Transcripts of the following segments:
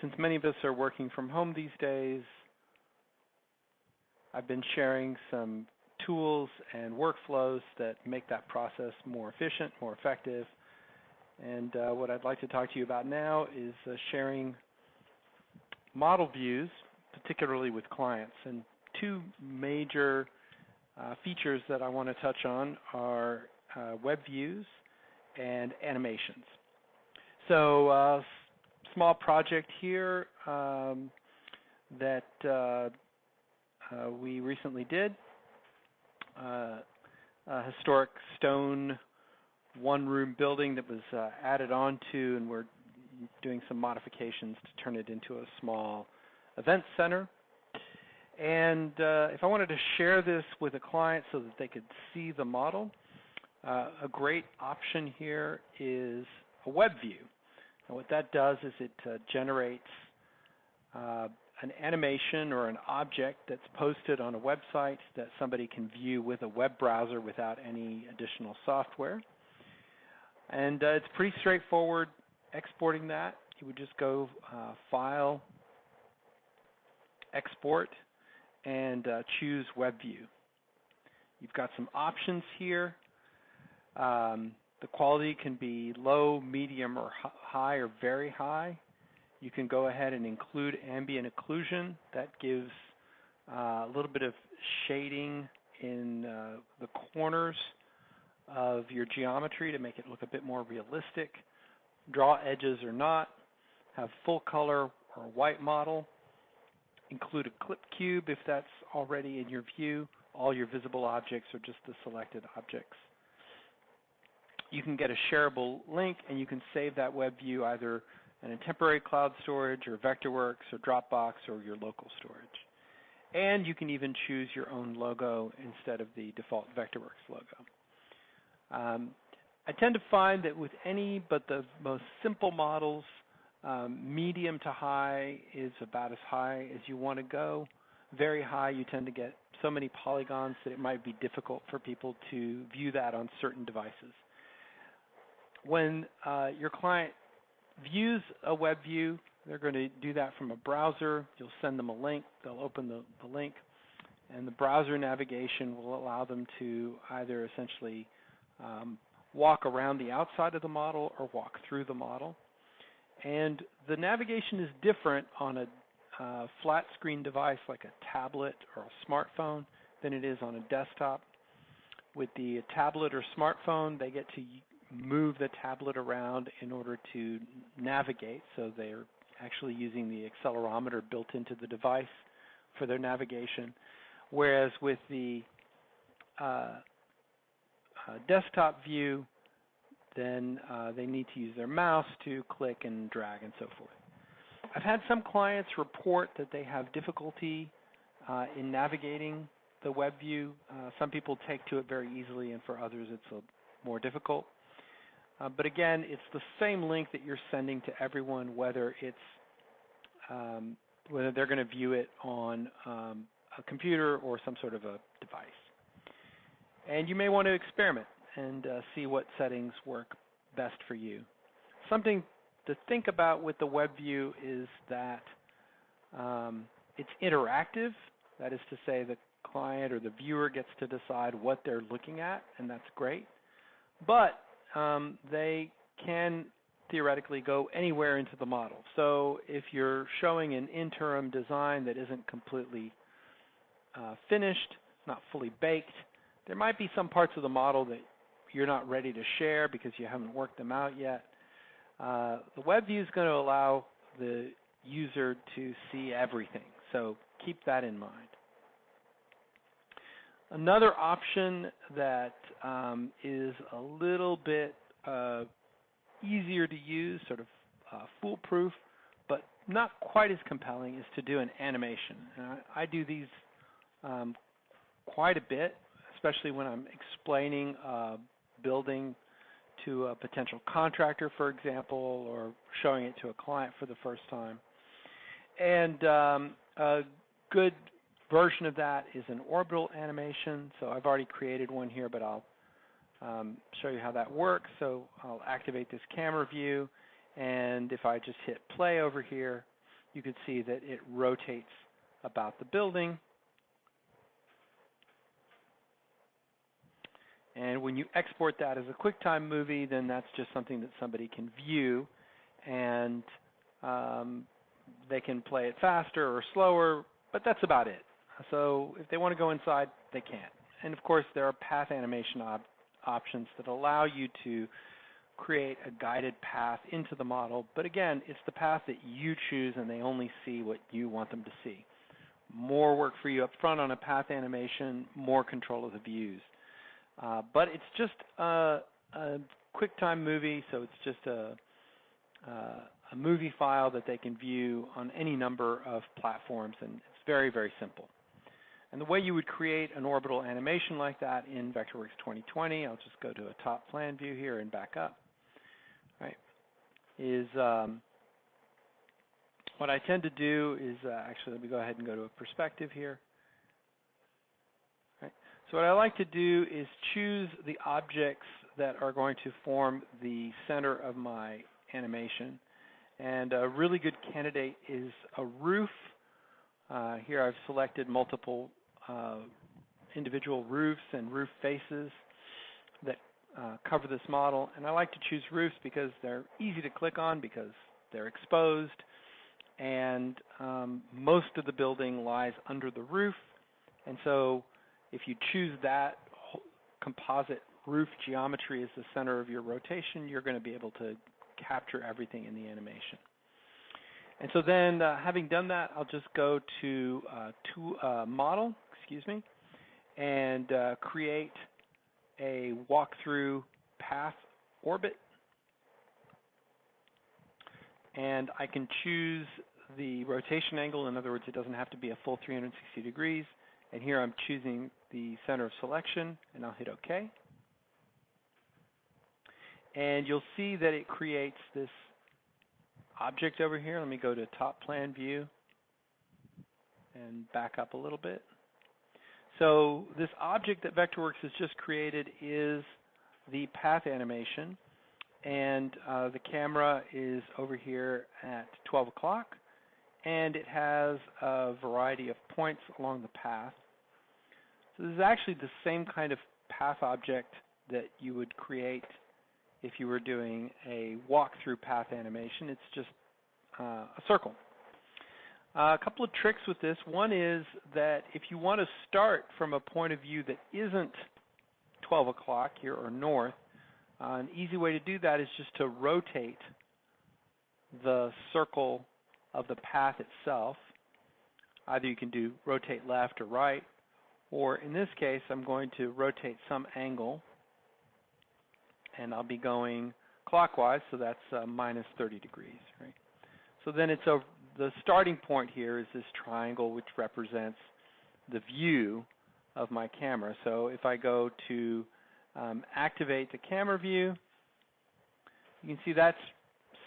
Since many of us are working from home these days, I've been sharing some tools and workflows that make that process more efficient, more effective. And what I'd like to talk to you about now is sharing model views, particularly with clients. And two major features that I want to touch on are web views and animations. So small project here that we recently did. A historic stone one-room building that was added onto, and we're doing some modifications to turn it into a small event center. And if I wanted to share this with a client so that they could see the model, a great option here is a web view. And what that does is it generates an animation or an object that's posted on a website that somebody can view with a web browser without any additional software. And it's pretty straightforward exporting that. You would just go File, Export, and choose WebView. You've got some options here. The quality can be low, medium, or high, or very high. You can go ahead and include ambient occlusion. That gives a little bit of shading in the corners of your geometry to make it look a bit more realistic. Draw edges or not. Have full color or white model. Include a clip cube if that's already in your view. All your visible objects are just the selected objects. You can get a shareable link, and you can save that web view either in a temporary cloud storage or Vectorworks or Dropbox or your local storage. And you can even choose your own logo instead of the default Vectorworks logo. I tend to find that with any but the most simple models, medium to high is about as high as you want to go. Very high, you tend to get so many polygons that it might be difficult for people to view that on certain devices. When your client views a web view, they're going to do that from a browser. You'll send them a link. They'll open the link, and the browser navigation will allow them to either essentially walk around the outside of the model or walk through the model. And the navigation is different on a flat screen device like a tablet or a smartphone than it is on a desktop. With the tablet or smartphone, they get to move the tablet around in order to navigate, so they're actually using the accelerometer built into the device for their navigation, whereas with the desktop view, then they need to use their mouse to click and drag and so forth. I've had some clients report that they have difficulty in navigating the web view. Some people take to it very easily, and for others it's more difficult. But again, it's the same link that you're sending to everyone, whether it's whether they're going to view it on a computer or some sort of a device. And you may want to experiment and see what settings work best for you. Something to think about with the web view is that it's interactive. That is to say, the client or the viewer gets to decide what they're looking at, and that's great. But they can theoretically go anywhere into the model. So if you're showing an interim design that isn't completely finished, not fully baked, there might be some parts of the model that you're not ready to share because you haven't worked them out yet. The web view is going to allow the user to see everything, so keep that in mind. Another option that is a little bit easier to use, sort of foolproof, but not quite as compelling, is to do an animation. I do these quite a bit, especially when I'm explaining a building to a potential contractor, for example, or showing it to a client for the first time. And a good version of that is an orbital animation. So I've already created one here, but I'll show you how that works. So I'll activate this camera view, and if I just hit play over here, you can see that it rotates about the building. And when you export that as a QuickTime movie, then that's just something that somebody can view, and they can play it faster or slower, but that's about it. So if they want to go inside, they can. And of course, there are path animation options that allow you to create a guided path into the model, but again, it's the path that you choose and they only see what you want them to see. More work for you up front on a path animation, more control of the views. But it's just a QuickTime movie, so it's just a movie file that they can view on any number of platforms, and it's very, very simple. And the way you would create an orbital animation like that in Vectorworks 2020, I'll just go to a top plan view here and back up, right, is what I tend to do is, actually let me go ahead and go to a perspective here. Right. So what I like to do is choose the objects that are going to form the center of my animation. And a really good candidate is a roof. Here I've selected multiple individual roofs and roof faces that cover this model. And I like to choose roofs because they're easy to click on because they're exposed. And most of the building lies under the roof. And so if you choose that composite roof geometry as the center of your rotation, you're going to be able to capture everything in the animation. And so then, having done that, I'll just go to model, and create a walkthrough path orbit. And I can choose the rotation angle. In other words, it doesn't have to be a full 360 degrees. And here I'm choosing the center of selection, and I'll hit OK. And you'll see that it creates this object over here. Let me go to top plan view and back up a little bit. So this object that Vectorworks has just created is the path animation, and the camera is over here at 12 o'clock, and it has a variety of points along the path. So this is actually the same kind of path object that you would create if you were doing a walkthrough path animation. It's just a circle. A couple of tricks with this. One is that if you want to start from a point of view that isn't 12 o'clock here or north, an easy way to do that is just to rotate the circle of the path itself. Either you can do rotate left or right, or in this case I'm going to rotate some angle, and I'll be going clockwise, so that's minus 30 degrees, right? So then it's the starting point here is this triangle which represents the view of my camera. So if I go to activate the camera view, you can see that's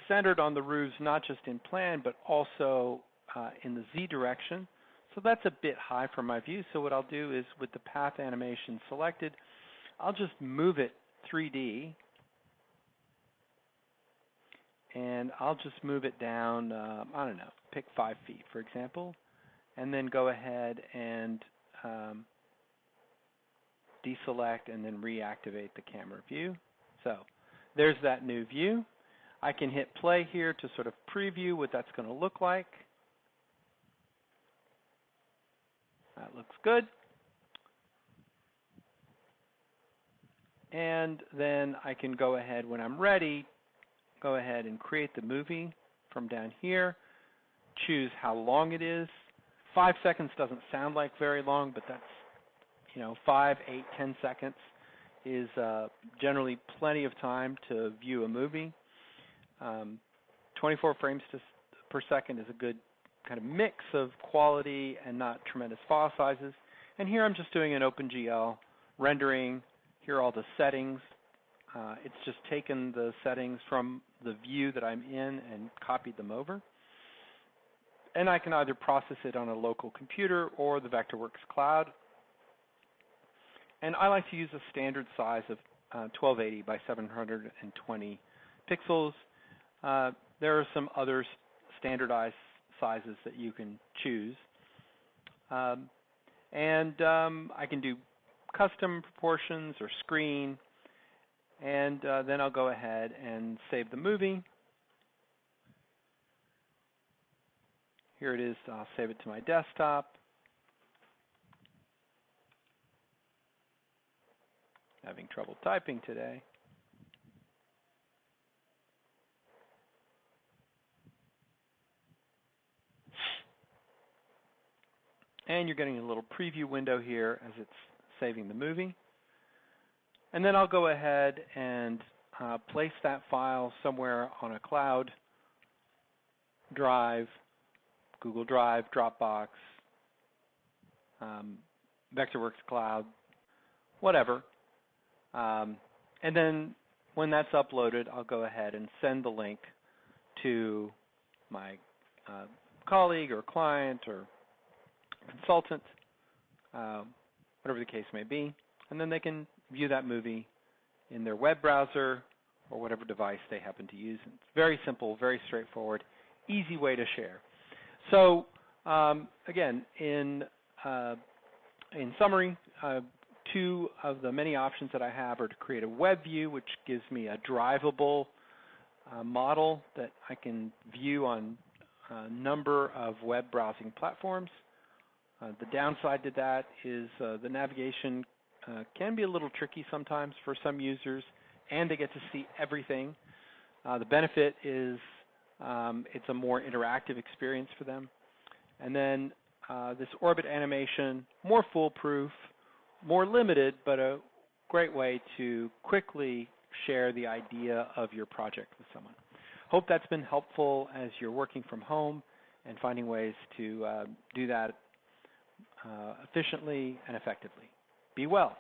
centered on the roofs, not just in plan, but also in the Z direction. So that's a bit high for my view. So what I'll do is, with the path animation selected, I'll just move it 3D, and I'll just move it down, I don't know, pick 5 feet, for example, and then go ahead and deselect and then reactivate the camera view. So there's that new view. I can hit play here to sort of preview what that's going to look like. That looks good. And then I can go ahead, when I'm ready, go ahead and create the movie from down here, choose how long it is. 5 seconds doesn't sound like very long, but that's, 5, 8, 10 seconds is generally plenty of time to view a movie. 24 frames per second is a good kind of mix of quality and not tremendous file sizes. And here I'm just doing an OpenGL rendering. Here are all the settings. It's just taken the settings from the view that I'm in and copied them over. And I can either process it on a local computer or the Vectorworks cloud. And I like to use a standard size of 1280 by 720 pixels. There are some other standardized sizes that you can choose. I can do custom proportions or screen, and then I'll go ahead and save the movie. Here it is. I'll save it to my desktop. Having trouble typing today. And you're getting a little preview window here as it's saving the movie. And then I'll go ahead and place that file somewhere on a cloud, Drive, Google Drive, Dropbox, Vectorworks Cloud, whatever. And then when that's uploaded, I'll go ahead and send the link to my colleague or client or consultant, whatever the case may be, and then they can view that movie in their web browser or whatever device they happen to use. It's very simple, very straightforward, easy way to share. So again, in summary, two of the many options that I have are to create a web view, which gives me a drivable model that I can view on a number of web browsing platforms. The downside to that is the navigation can be a little tricky sometimes for some users, and they get to see everything. The benefit is it's a more interactive experience for them. And then this Orbit Animation, more foolproof, more limited, but a great way to quickly share the idea of your project with someone. Hope that's been helpful as you're working from home and finding ways to do that efficiently and effectively. Be well.